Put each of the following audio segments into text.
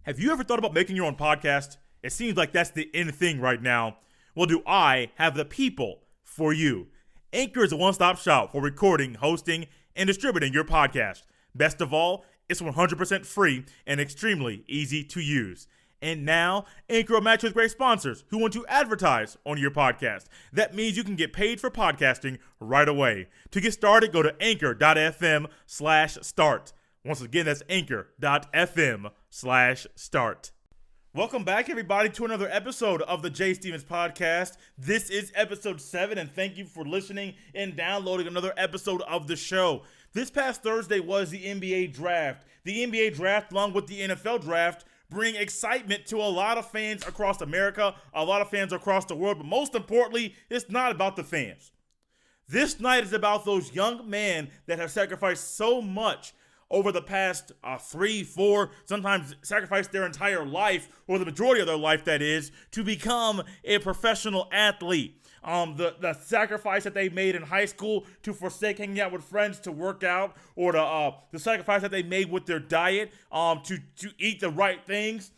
Have you ever thought about making your own podcast? It seems like that's the in thing right now. Well, do I have the people for you? Anchor is a one-stop shop for recording, hosting, and distributing your podcast. Best of all, it's 100% free and extremely easy to use. And now, Anchor will match you with great sponsors who want to advertise on your podcast. That means you can get paid for podcasting right away. To get started, go to anchor.fm/start. Once again, that's anchor.fm/start. Welcome back, everybody, to another episode of the Jay Stevens Podcast. This is episode 7, and thank you for listening and downloading another episode of the show. This past Thursday was the NBA Draft. The NBA Draft, along with the NFL Draft, bring excitement to a lot of fans across America, a lot of fans across the world, but most importantly, it's not about the fans. This night is about those young men that have sacrificed so much over the past 3, 4, sometimes sacrificed their entire life, or the majority of their life, that is, to become a professional athlete. The sacrifice that they made in high school to forsake hanging out with friends to work out, or the sacrifice that they made with their diet to eat the right things,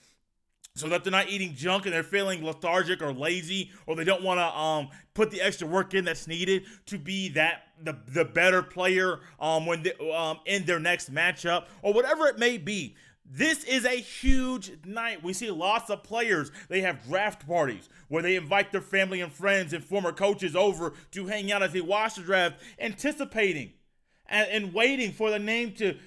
so that they're not eating junk and they're feeling lethargic or lazy, or they don't want to put the extra work in that's needed to be the better player in their next matchup, or whatever it may be. This is a huge night. We see lots of players. They have draft parties where they invite their family and friends and former coaches over to hang out as they watch the draft, anticipating and waiting for the name to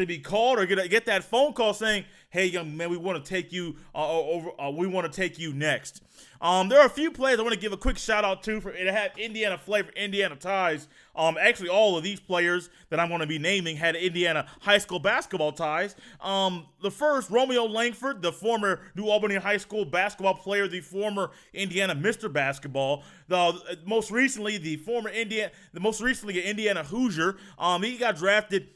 be called, or get that phone call saying, "Hey, young man, we want to take you over. We want to take you next." There are a few players I want to give a quick shout out to to have Indiana flavor, Indiana ties. Actually, all of these players that I'm going to be naming had Indiana high school basketball ties. The first, Romeo Langford, the former New Albany High School basketball player, the former Indiana Mr. Basketball. Most recently, an Indiana Hoosier. He got drafted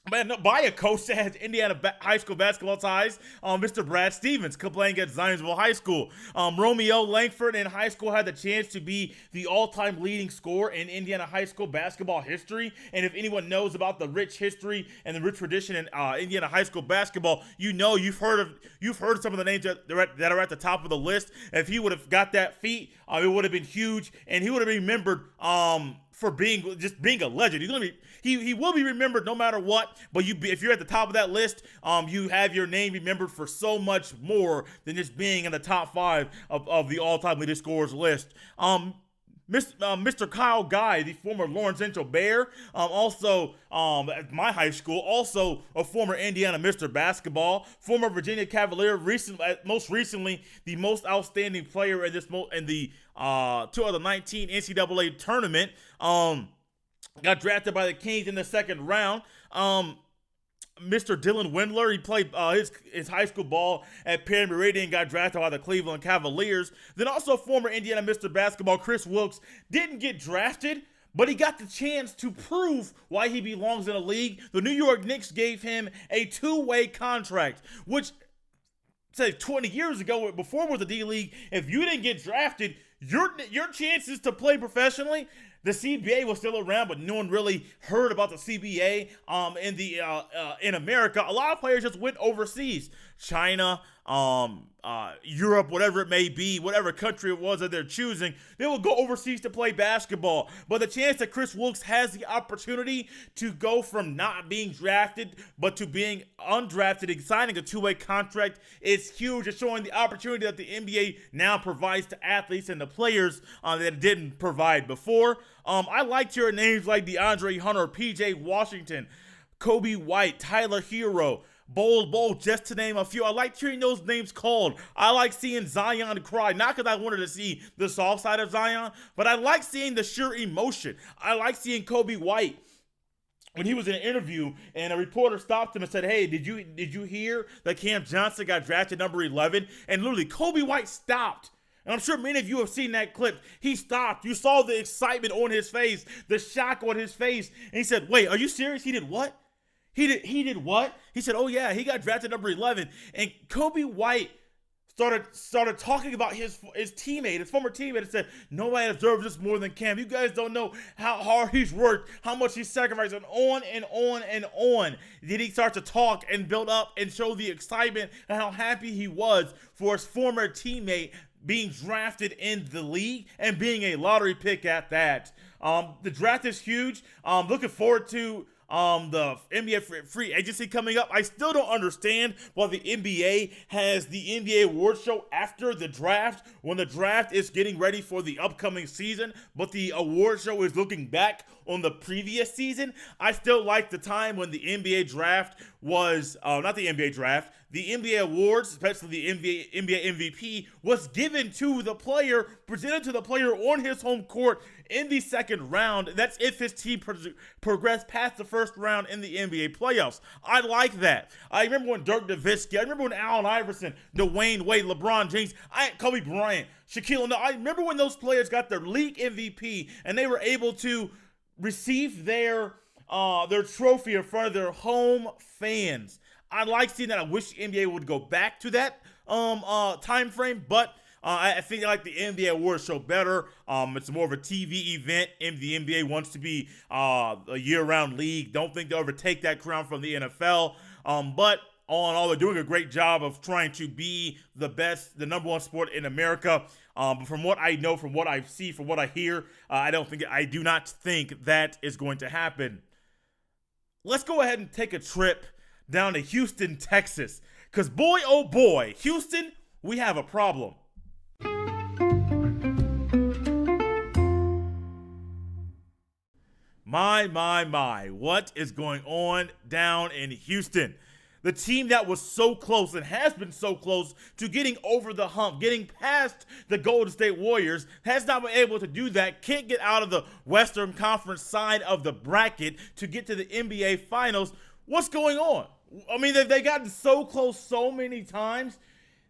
by a coach that has Indiana high school basketball ties, Mr. Brad Stevens, playing at Zionsville High School. Romeo Langford in high school had the chance to be the all-time leading scorer in Indiana high school basketball history. And if anyone knows about the rich history and the rich tradition in Indiana high school basketball, you've heard of some of the names that are at the top of the list. If he would have got that feat, it would have been huge, and he would have been remembered for being a legend. He will be remembered no matter what. But if you're at the top of that list, you have your name remembered for so much more than just being in the top 5 of the all-time leading scorers list. Mr. Kyle Guy, the former Lawrence Central Bear, also at my high school, also a former Indiana Mr. Basketball, former Virginia Cavalier, most recently the most outstanding player in the 2019 NCAA tournament. Got drafted by the Kings in the second round. Mr. Dylan Windler, he played his high school ball at Perry Meridian, got drafted by the Cleveland Cavaliers. Then also former Indiana Mr. Basketball Chris Wilkes didn't get drafted, but he got the chance to prove why he belongs in the league. The New York Knicks gave him a 2-way contract, which, say 20 years ago, before it was the D-League, if you didn't get drafted, your chances to play professionally, the CBA was still around, but no one really heard about the CBA in America. A lot of players just went overseas, China, Europe, whatever it may be, whatever country it was that they're choosing, they will go overseas to play basketball. But the chance that Chris Wilkes has the opportunity to go from not being drafted but to being undrafted and signing a 2-way contract is huge. It's showing the opportunity that the NBA now provides to athletes and the players that it didn't provide before. I liked hearing names like DeAndre Hunter, PJ Washington, Kobe White, Tyler Hero, Bol, just to name a few. I like hearing those names called. I like seeing Zion cry, not because I wanted to see the soft side of Zion, but I like seeing the sheer emotion. I like seeing Kobe White when he was in an interview and a reporter stopped him and said, "Hey, did you hear that Cam Johnson got drafted number 11?" And literally, Kobe White stopped. And I'm sure many of you have seen that clip. He stopped. You saw the excitement on his face, the shock on his face. And he said, "Wait, are you serious? He did what? He did what?" He said, "Oh yeah, he got drafted number 11." And Kobe White started talking about his teammate, his former teammate, and said, nobody deserves this more than Cam. You guys don't know how hard he's worked, how much he's sacrificed, and on and on and on. Did he start to talk and build up and show the excitement and how happy he was for his former teammate being drafted in the league and being a lottery pick at that. The draft is huge. Looking forward to the NBA free agency coming up. I still don't understand why the NBA has the NBA award show after the draft, when the draft is getting ready for the upcoming season, but the award show is looking back on the previous season. I still like the time when the NBA draft was, not the NBA draft, the NBA awards, especially the NBA MVP, was given to the player, presented to the player on his home court in the second round. That's if his team progressed past the first round in the NBA playoffs. I like that. I remember when Dirk Nowitzki, I remember when Allen Iverson, Dwayne Wade, LeBron James, Kobe Bryant, Shaquille O'Neal. I remember when those players got their league MVP and they were able to receive their trophy in front of their home fans. I like seeing that. I wish the NBA would go back to that time frame, but I think I like the NBA awards show better. It's more of a TV event, and the NBA wants to be a year-round league. Don't think they'll ever take that crown from the NFL. But all in all, they're doing a great job of trying to be the best, the number one sport in America. But from what I know, from what I see, from what I hear, I do not think that is going to happen. Let's go ahead and take a trip down to Houston, Texas. Because boy, oh boy, Houston, we have a problem. My, what is going on down in Houston? The team that was so close and has been so close to getting over the hump, getting past the Golden State Warriors, has not been able to do that, can't get out of the Western Conference side of the bracket to get to the NBA Finals. What's going on? I mean, they've gotten so close so many times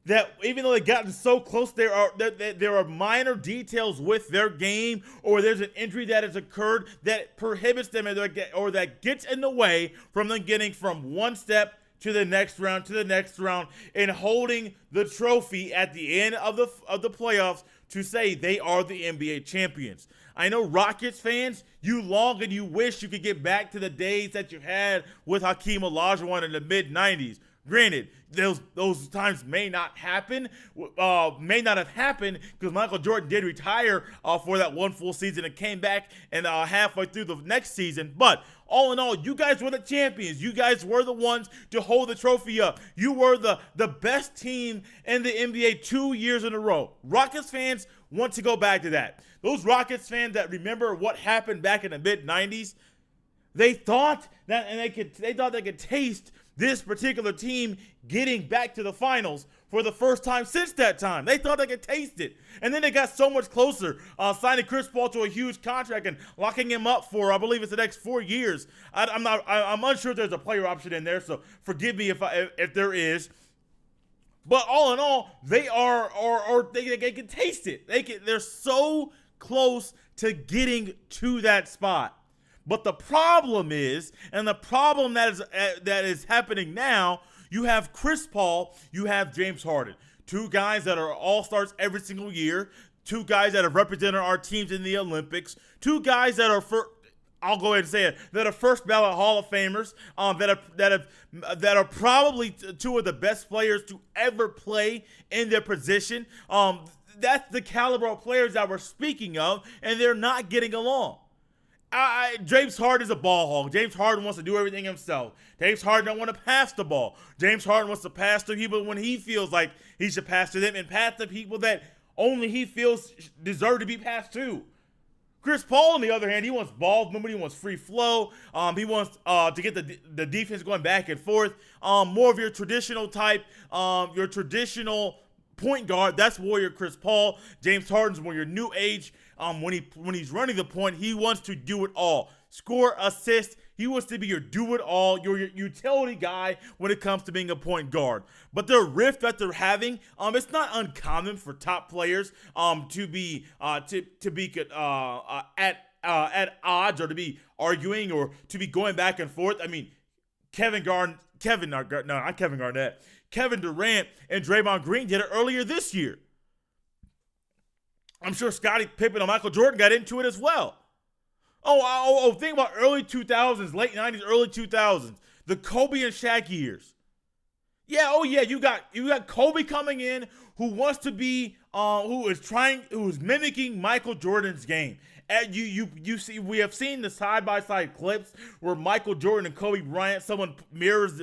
that even though they've gotten so close, there are minor details with their game, or there's an injury that has occurred that prohibits them or that gets in the way from them getting from one step to the next round and holding the trophy at the end of the playoffs to say they are the NBA champions. I know Rockets fans, you long and you wish you could get back to the days that you had with Hakeem Olajuwon in the mid-90s. Granted, those times may not have happened because Michael Jordan did retire for that one full season and came back and halfway through the next season. But all in all, you guys were the champions. You guys were the ones to hold the trophy up. You were the best team in the NBA 2 years in a row. Rockets fans want to go back to that. Those Rockets fans that remember what happened back in the mid-90s, they thought they could taste this particular team getting back to the finals for the first time since that time. They thought they could taste it. And then they got so much closer, signing Chris Paul to a huge contract and locking him up for, I believe it's the next 4 years. I'm unsure if there's a player option in there, so forgive me if there is. But all in all, they can taste it. They're so close to getting to that spot. But the problem is, and the problem that is happening now, you have Chris Paul, you have James Harden. Two guys that are all-stars every single year. Two guys that have represented our teams in the Olympics. Two guys that are, I'll go ahead and say it, that are first ballot Hall of Famers, that are probably two of the best players to ever play in their position. That's the caliber of players that we're speaking of, and they're not getting along. James Harden is a ball hog. James Harden wants to do everything himself. James Harden don't want to pass the ball. James Harden wants to pass to people when he feels like he should pass to them, and pass to people that only he feels deserve to be passed to. Chris Paul, on the other hand, he wants ball movement. He wants free flow. He wants to get the defense going back and forth. More of your traditional type, your traditional point guard. That's Warrior Chris Paul. James Harden's more your new age. When he's running the point, he wants to do it all. Score, assist. He wants to be your do-it-all, your utility guy when it comes to being a point guard. But the rift that they're having, it's not uncommon for top players to be at odds, or to be arguing, or to be going back and forth. I mean, not Kevin Garnett. Kevin Durant and Draymond Green did it earlier this year. I'm sure Scottie Pippen and Michael Jordan got into it as well. Think about early 2000s, late 90s, early 2000s. The Kobe and Shaq years. You got Kobe coming in who wants to be, who's mimicking Michael Jordan's game. And you see, we have seen the side-by-side clips where Michael Jordan and Kobe Bryant, someone mirrors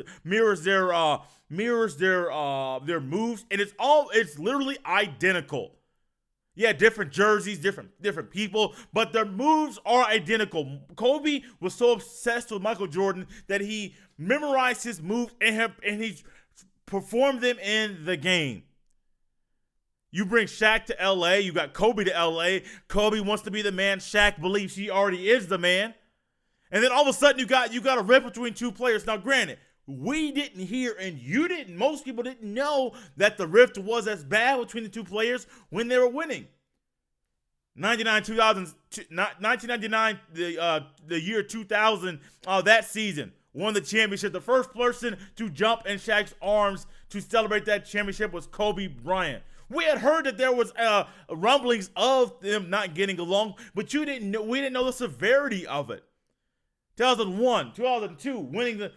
their moves, and it's literally identical. Yeah, different jerseys, different people, but their moves are identical. Kobe was so obsessed with Michael Jordan that he memorized his moves and he performed them in the game. You bring Shaq to LA, you got Kobe to LA. Kobe wants to be the man. Shaq believes he already is the man. And then all of a sudden you got a rift between two players. Now granted, we didn't hear and you didn't, most people didn't know that the rift was as bad between the two players when they were winning. 1999, the year 2000, that season, won the championship. The first person to jump in Shaq's arms to celebrate that championship was Kobe Bryant. We had heard that there was rumblings of them not getting along, but we didn't know the severity of it. 2001, 2002, winning the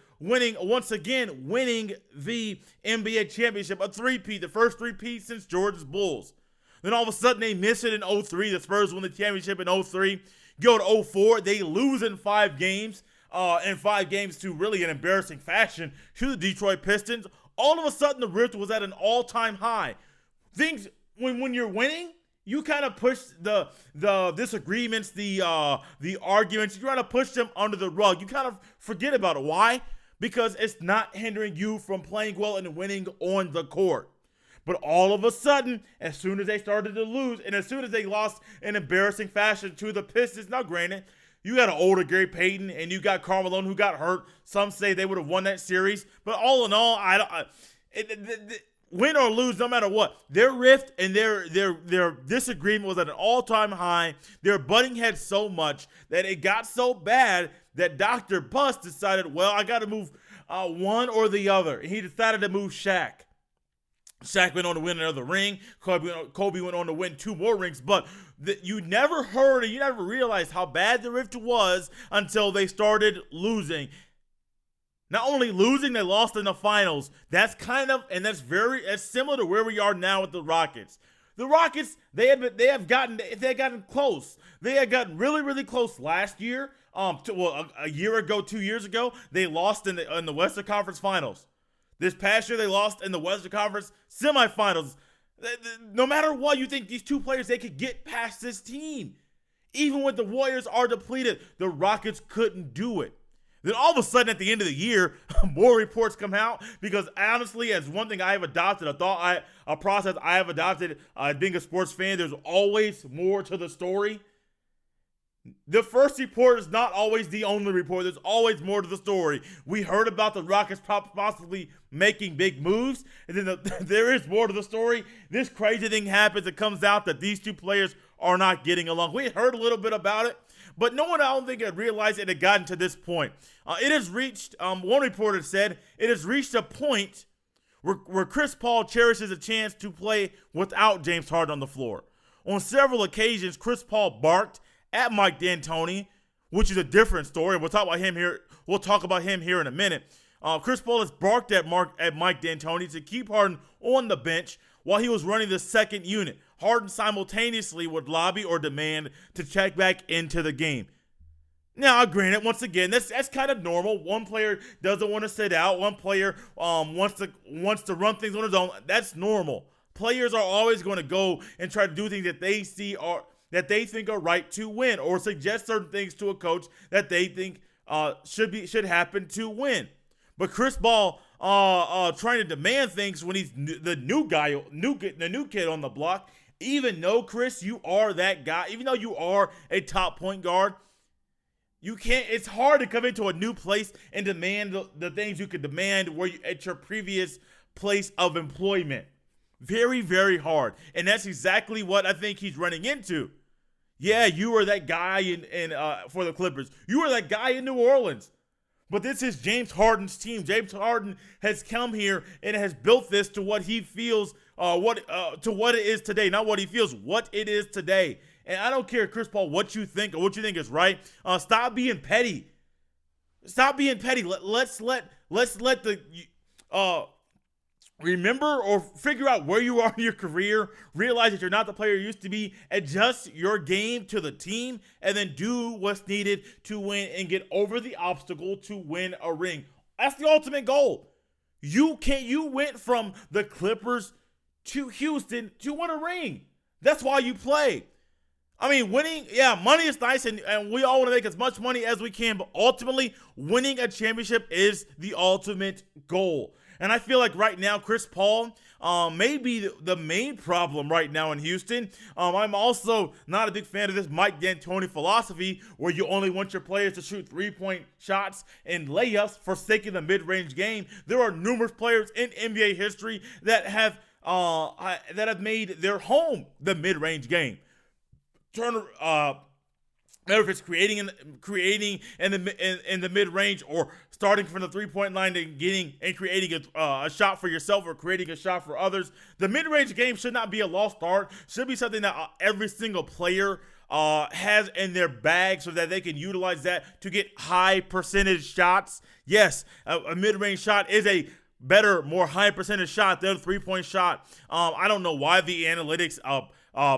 NBA championship, a three-peat, the first three-peat since Jordan's Bulls. Then all of a sudden they miss it in 2003. The Spurs win the championship in 2003. Go to 2004, they lose in 5 games, to really an embarrassing fashion to the Detroit Pistons. All of a sudden the rift was at an all-time high. Things when you're winning, you kind of push the disagreements, the arguments, you try to push them under the rug. You kind of forget about it. Why? Because it's not hindering you from playing well and winning on the court. But all of a sudden, as soon as they started to lose, and as soon as they lost in embarrassing fashion to the Pistons, now granted, you got an older Gary Payton and you got Karl Malone who got hurt. Some say they would have won that series. But all in all, win or lose, no matter what, their rift and their disagreement was at an all-time high. They were butting heads so much that it got so bad that Dr. Buss decided, well, I got to move one or the other. And he decided to move Shaq. Shaq went on to win another ring. Kobe went on to win 2 more rings. But you never heard and you never realized how bad the rift was until they started losing. Not only losing, they lost in the finals. That's similar to where we are now with the Rockets. The Rockets, they had gotten close. They had gotten really, really close last year. A year ago, 2 years ago, they lost in the Western Conference Finals. This past year, they lost in the Western Conference semifinals. No matter what, you think these two players, they could get past this team. Even when the Warriors are depleted, the Rockets couldn't do it. Then all of a sudden at the end of the year, more reports come out because honestly, as one thing I have adopted, a process I have adopted being a sports fan, there's always more to the story. The first report is not always the only report. There's always more to the story. We heard about the Rockets possibly making big moves, and then there is more to the story. This crazy thing happens. It comes out that these two players are not getting along. We heard a little bit about it, but no one, I don't think, had realized it had gotten to this point. It has reached, one reporter said, it has reached a point where Chris Paul cherishes a chance to play without James Harden on the floor. On several occasions, Chris Paul barked at Mike D'Antoni, which is a different story. We'll talk about him here. We'll talk about him here in a minute. Chris Paul has barked at Mike D'Antoni to keep Harden on the bench while he was running the second unit. Harden simultaneously would lobby or demand to check back into the game. Now, granted, once again, that's kind of normal. One player doesn't want to sit out. One player wants to run things on his own. That's normal. Players are always going to go and try to do things that they think are right to win, or suggest certain things to a coach that they think should happen to win. But Chris Paul trying to demand things when he's the new kid on the block. Even though, Chris, you are that guy, even though you are a top point guard, you can't. It's hard to come into a new place and demand the things you could demand at your previous place of employment. Very, very hard. And that's exactly what I think he's running into. Yeah, you were that guy for the Clippers. You were that guy in New Orleans. But this is James Harden's team. James Harden has come here and has built this to what he feels, to what it is today. Not what he feels, what it is today. And I don't care, Chris Paul, what you think or what you think is right. Stop being petty. Stop being petty. Let's let the remember or figure out where you are in your career. Realize that you're not the player you used to be. Adjust your game to the team, and then do what's needed to win and get over the obstacle to win a ring. That's the ultimate goal. You went from the Clippers to Houston to win a ring. That's why you play. I mean, winning, yeah, money is nice, and we all want to make as much money as we can, but ultimately, winning a championship is the ultimate goal. And I feel like right now, Chris Paul may be the main problem right now in Houston. I'm also not a big fan of this Mike D'Antoni philosophy where you only want your players to shoot three-point shots and layups, forsaking the mid-range game. There are numerous players in NBA history that have made their home the mid-range game. Whether if it's creating in the mid range or starting from the 3-point line and creating a shot for yourself or creating a shot for others, the mid range game should not be a lost art. Should be something that every single player has in their bag so that they can utilize that to get high percentage shots. Yes, a mid range shot is a better, more high percentage shot than a 3-point shot. I don't know why the analytics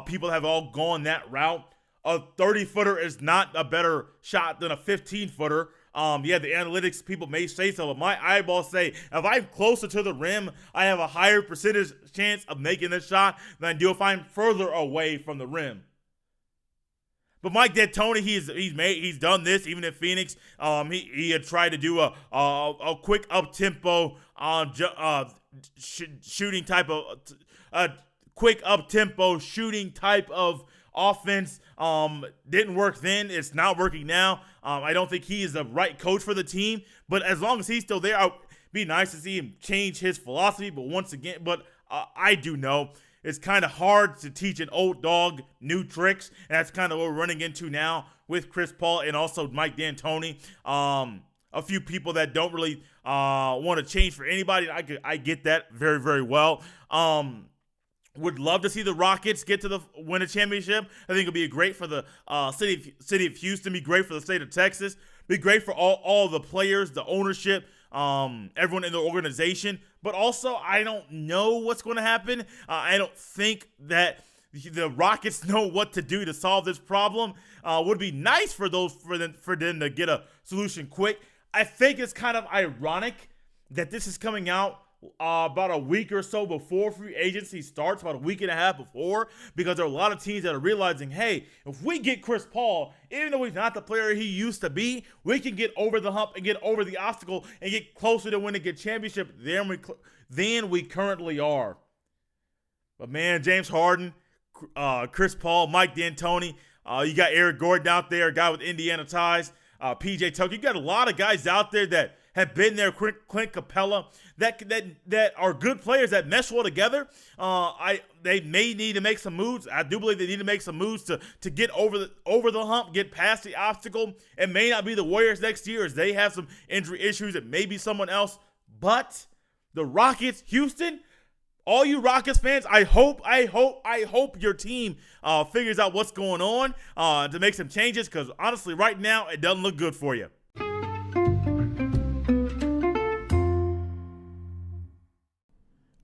people have all gone that route. A 30-footer is not a better shot than a 15-footer. Yeah, the analytics people may say so, but my eyeballs say if I'm closer to the rim, I have a higher percentage chance of making this shot than I do if I'm further away from the rim. But Mike D'Antoni, he's done this even in Phoenix. He had tried to do a quick up tempo shooting type of quick up tempo shooting type of offense. Didn't work then. It's not working now. I don't think he is the right coach for the team, but as long as he's still there, I'd be nice to see him change his philosophy. But I do know it's kind of hard to teach an old dog new tricks, and that's kind of what we're running into now with Chris Paul and also Mike D'Antoni. A few people that don't really want to change for anybody. I get that very, very well. Would love to see the Rockets get to win a championship. I think it'll be great for the city of Houston, be great for the state of Texas, be great for all the players, the ownership, everyone in the organization. But also, I don't know what's going to happen. I don't think that the Rockets know what to do to solve this problem. Would be nice for them to get a solution quick. I think it's kind of ironic that this is coming out about a week or so before free agency starts, about a week and a half before, because there are a lot of teams that are realizing, hey, if we get Chris Paul, even though he's not the player he used to be, we can get over the hump and get over the obstacle and get closer to winning a championship than we currently are. But man, James Harden, Chris Paul, Mike D'Antoni, you got Eric Gordon out there, a guy with Indiana ties, PJ Tucker. You got a lot of guys out there that have been there, Clint Capella, that are good players that mesh well together. They may need to make some moves. I do believe they need to make some moves to get over the hump, get past the obstacle. It may not be the Warriors next year as they have some injury issues. It may be someone else. But the Rockets, Houston, all you Rockets fans, I hope your team figures out what's going on to make some changes, because honestly, right now, it doesn't look good for you.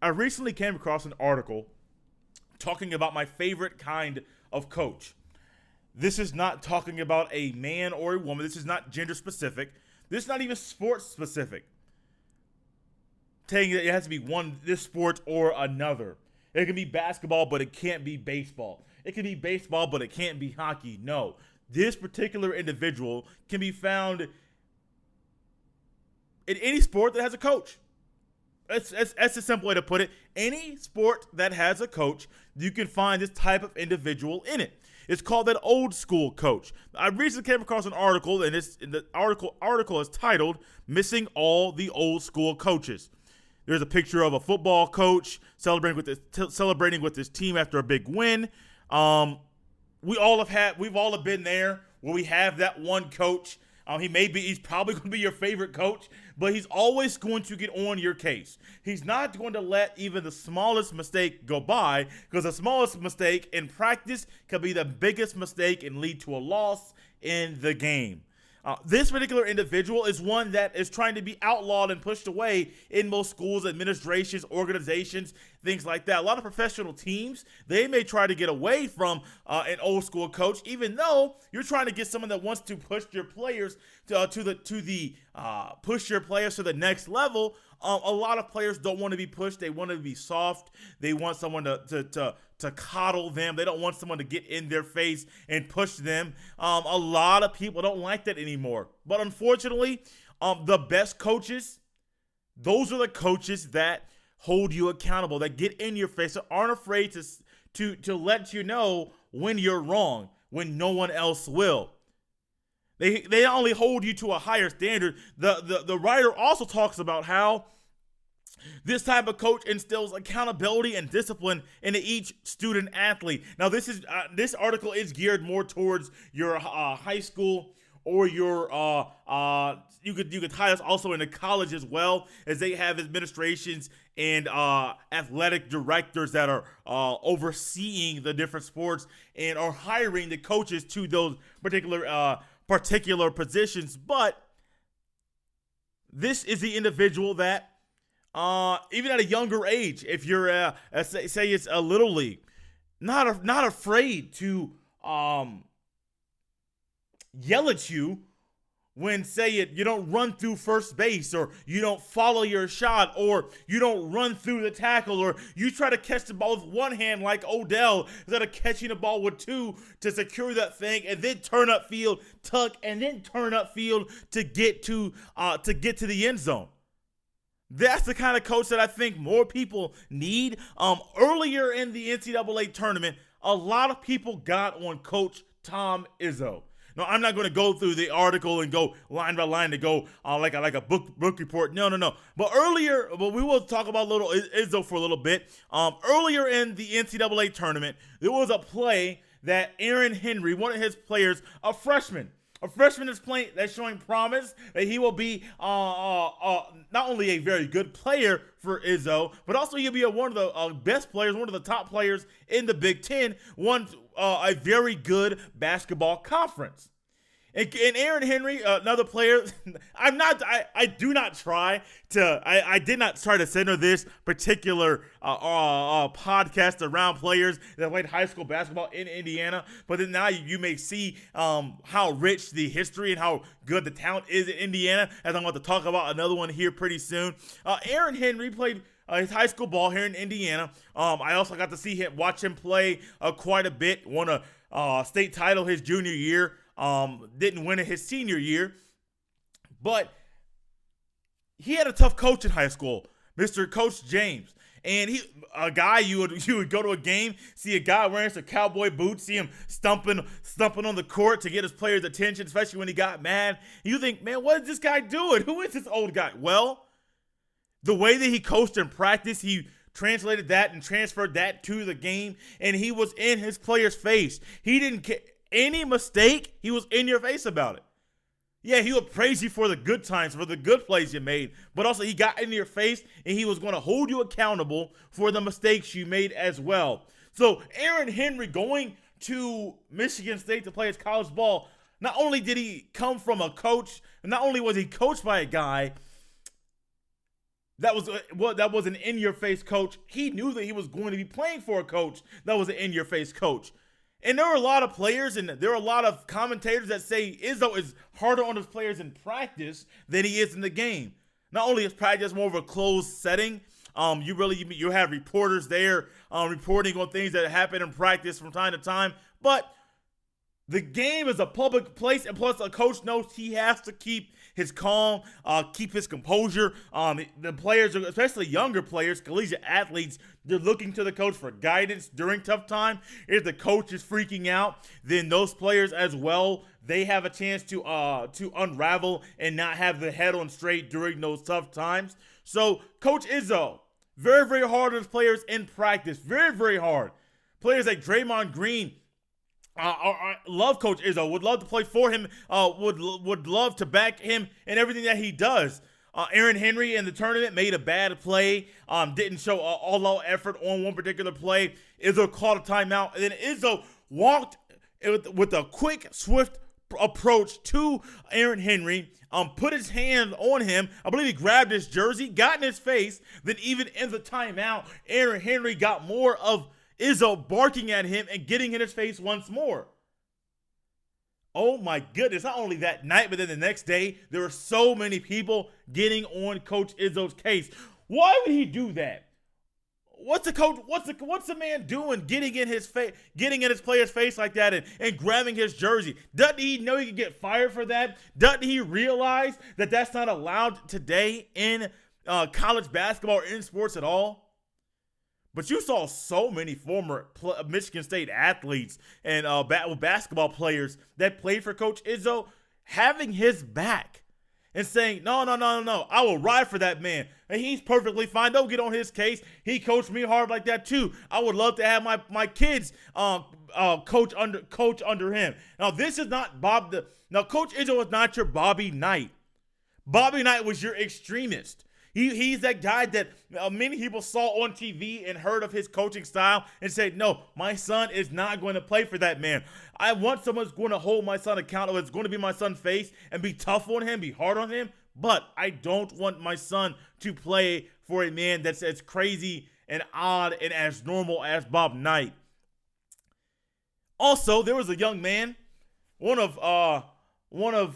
I recently came across an article talking about my favorite kind of coach. This is not talking about a man or a woman. This is not gender specific. This is not even sports specific. Saying that it has to be this sport or another. It can be basketball, but it can't be baseball. It can be baseball, but it can't be hockey. No. This particular individual can be found in any sport that has a coach. That's a simple way to put it. Any sport that has a coach, you can find this type of individual in it. It's called an old school coach. I recently came across an article, and the article is titled "Missing All the Old School Coaches." There's a picture of a football coach celebrating with his team after a big win. We've all been there where we have that one coach He's probably going to be your favorite coach, but he's always going to get on your case. He's not going to let even the smallest mistake go by, because the smallest mistake in practice could be the biggest mistake and lead to a loss in the game. This particular individual is one that is trying to be outlawed and pushed away in most schools, administrations, organizations, things like that. A lot of professional teams, they may try to get away from an old school coach, even though you're trying to get someone that wants to push your players push your players to the next level. A lot of players don't want to be pushed. They want to be soft. They want someone to coddle them. They don't want someone to get in their face and push them. A lot of people don't like that anymore. But unfortunately, the best coaches, those are the coaches that hold you accountable, that get in your face, that aren't afraid to let you know when you're wrong, when no one else will. They not only hold you to a higher standard, the writer also talks about how this type of coach instills accountability and discipline into each student athlete. Now, this article is geared more towards your high school or your you could tie this also into college as well, as they have administrations and athletic directors that are overseeing the different sports and are hiring the coaches to those particular positions. But this is the individual that even at a younger age, if you're say it's a little league, not afraid to yell at you when, say you don't run through first base, or you don't follow your shot, or you don't run through the tackle, or you try to catch the ball with one hand like Odell instead of catching the ball with two to secure that thing, and then turn up field, tuck, and then turn up field to get to the end zone. That's the kind of coach that I think more people need. Earlier in the NCAA tournament, a lot of people got on Coach Tom Izzo. No, I'm not going to go through the article and go line by line to go like a book report. No. But we will talk about little Izzo for a little bit. Earlier in the NCAA tournament, there was a play that Aaron Henry, one of his players, a freshman is playing, that's showing promise that he will be not only a very good player for Izzo, but also he'll be one of the best players, one of the top players in the Big Ten, a very good basketball conference. And Aaron Henry, another player, I did not try to center this particular podcast around players that played high school basketball in Indiana, but then now you may see how rich the history and how good the talent is in Indiana, as I'm about to talk about another one here pretty soon. Aaron Henry played his high school ball here in Indiana. I also got to watch him play quite a bit. Won a state title his junior year. Didn't win it his senior year, but he had a tough coach in high school, Mr. Coach James. And you would go to a game, see a guy wearing some cowboy boots, see him stumping on the court to get his players' attention, especially when he got mad. You think, man, what is this guy doing? Who is this old guy? Well, the way that he coached in practice, he translated that and transferred that to the game, and he was in his players' face. He didn't care. Any mistake, he was in your face about it. Yeah, he would praise you for the good times, for the good plays you made, but also he got in your face and he was going to hold you accountable for the mistakes you made as well. So Aaron Henry going to Michigan State to play his college ball, not only did he come from a coach, not only was he coached by a guy that was an in-your-face coach, he knew that he was going to be playing for a coach that was an in-your-face coach. And there are a lot of players and there are a lot of commentators that say Izzo is harder on his players in practice than he is in the game. Not only is practice more of a closed setting, you have reporters there reporting on things that happen in practice from time to time, but the game is a public place, and plus a coach knows he has to keep his calm, keep his composure. The players, especially younger players, collegiate athletes, they're looking to the coach for guidance during tough time. If the coach is freaking out, then those players as well, they have a chance to unravel and not have the head on straight during those tough times. So Coach Izzo, very, very hard on his players in practice. Very, very hard. Players like Draymond Green, I love Coach Izzo. Would love to play for him. Would love to back him in everything that he does. Aaron Henry in the tournament made a bad play. Didn't show all-out effort on one particular play. Izzo called a timeout, and then Izzo walked with a quick, swift approach to Aaron Henry. Put his hand on him. I believe he grabbed his jersey, got in his face. Then even in the timeout, Aaron Henry got more of Izzo barking at him and getting in his face once more. Oh my goodness, not only that night, but then the next day, there were so many people getting on Coach Izzo's case. Why would he do that? What's the man doing getting in his face, getting in his player's face like that and grabbing his jersey? Doesn't he know he could get fired for that? Doesn't he realize that that's not allowed today in college basketball or in sports at all? But you saw so many former Michigan State athletes and basketball players that played for Coach Izzo having his back and saying, no, I will ride for that man. And he's perfectly fine. Don't get on his case. He coached me hard like that too. I would love to have my kids coach under him. Now, this is not Coach Izzo is not your Bobby Knight. Bobby Knight was your extremist. He's that guy that many people saw on TV and heard of his coaching style and said, no, my son is not going to play for that man. I want someone who's going to hold my son accountable. It's going to be my son's face and be tough on him, be hard on him. But I don't want my son to play for a man that's as crazy and odd and as normal as Bob Knight. Also, there was a young man, one of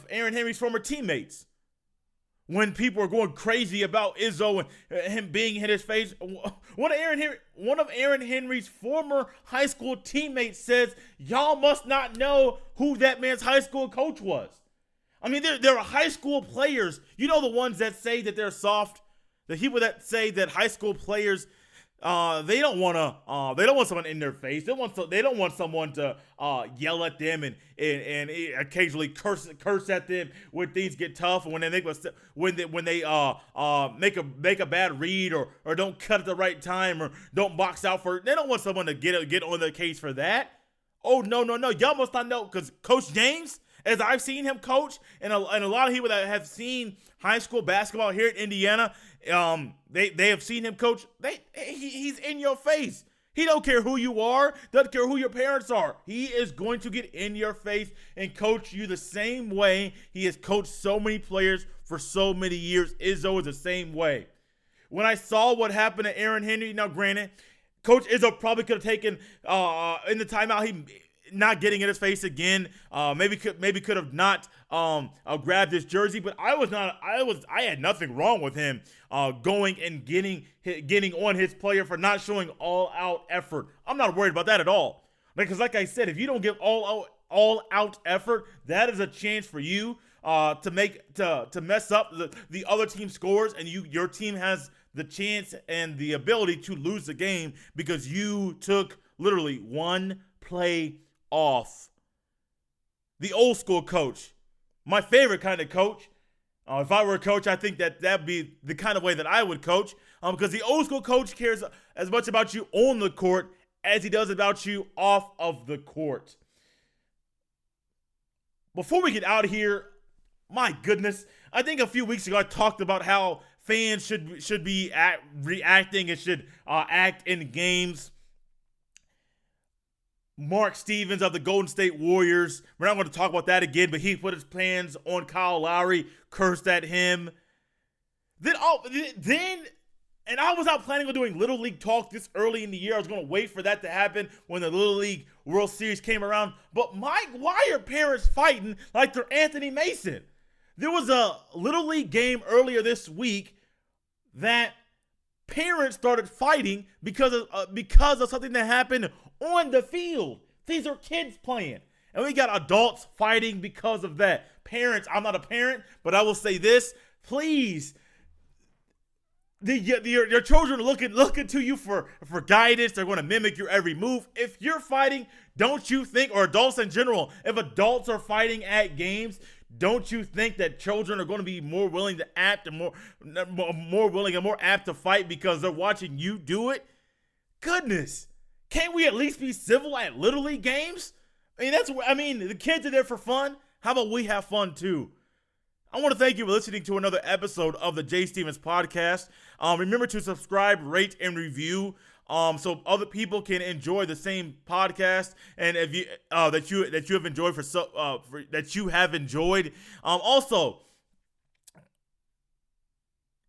Aaron Henry's former teammates. When people are going crazy about Izzo and him being in his face, one of Aaron Henry's former high school teammates says, y'all must not know who that man's high school coach was. I mean, there are high school players. You know, the ones that say that they're soft, the people that say that high school players, they don't want someone in their face. They don't want someone to yell at them and occasionally curse at them when things get tough, and when they make a bad read or don't cut at the right time or don't box out for. They don't want someone to get on their case for that. Oh no, y'all must not know, because Coach James, as I've seen him coach, and a lot of people that have seen high school basketball here in Indiana, they have seen him coach. He's in your face. He don't care who you are, doesn't care who your parents are. He is going to get in your face and coach you the same way he has coached so many players for so many years. Izzo is the same way. When I saw what happened to Aaron Henry, now granted, Coach Izzo probably could have taken in the timeout, he not getting in his face again. Maybe could have not grabbed his jersey, but I had nothing wrong with him going and getting on his player for not showing all out effort. I'm not worried about that at all. Because like I said, if you don't give all out effort, that is a chance for you to mess up the other team's scores, and your team has the chance and the ability to lose the game because you took literally one play off. The old school coach, my favorite kind of coach. If I were a coach, I think that'd be the kind of way that I would coach, because the old school coach cares as much about you on the court as he does about you off of the court. Before we get out of here, my goodness, I think a few weeks ago I talked about how fans should be reacting and should act in games. Mark Stevens of the Golden State Warriors, we're not going to talk about that again, but he put his plans on Kyle Lowry, cursed at him. Then, and I was not planning on doing Little League talk this early in the year. I was going to wait for that to happen when the Little League World Series came around. But why are parents fighting like they're Anthony Mason? There was a Little League game earlier this week that parents started fighting because of something that happened on the field. These are kids playing. And we got adults fighting because of that. Parents, I'm not a parent, but I will say this. Please, your children are looking to you for guidance. They're going to mimic your every move. If you're fighting, don't you think, or adults in general, if adults are fighting at games, don't you think that children are going to be more willing to act and more willing and more apt to fight because they're watching you do it? Goodness. Can't we at least be civil at Little League games? The kids are there for fun. How about we have fun too? I want to thank you for listening to another episode of the Jay Stevens Podcast. Remember to subscribe, rate, and review, so other people can enjoy the same podcast, and if you that you have enjoyed that you have enjoyed. Also,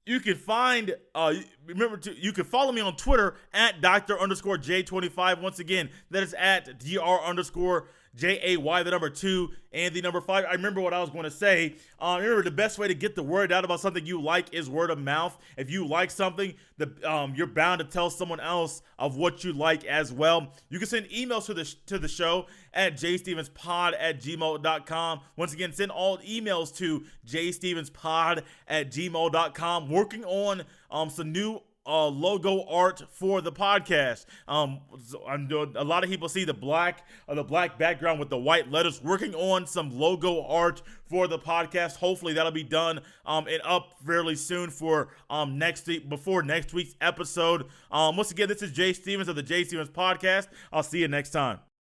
you can find you can follow me on Twitter at Dr_J25. Once again, that is at Dr_JAY, the number 2 and the number 5. I remember what I was going to say. Remember, the best way to get the word out about something you like is word of mouth. If you like something, you're bound to tell someone else of what you like as well. You can send emails to the show at jstevenspod@gmail.com. Once again, send all emails to jstevenspod@gmail.com. Working on some new logo art for the podcast. I'm doing, a lot of people see the black background with the white letters. Working on some logo art for the podcast. Hopefully that'll be done and up fairly soon for before next week's episode. Once again, this is Jay Stevens of the Jay Stevens Podcast. I'll see you next time.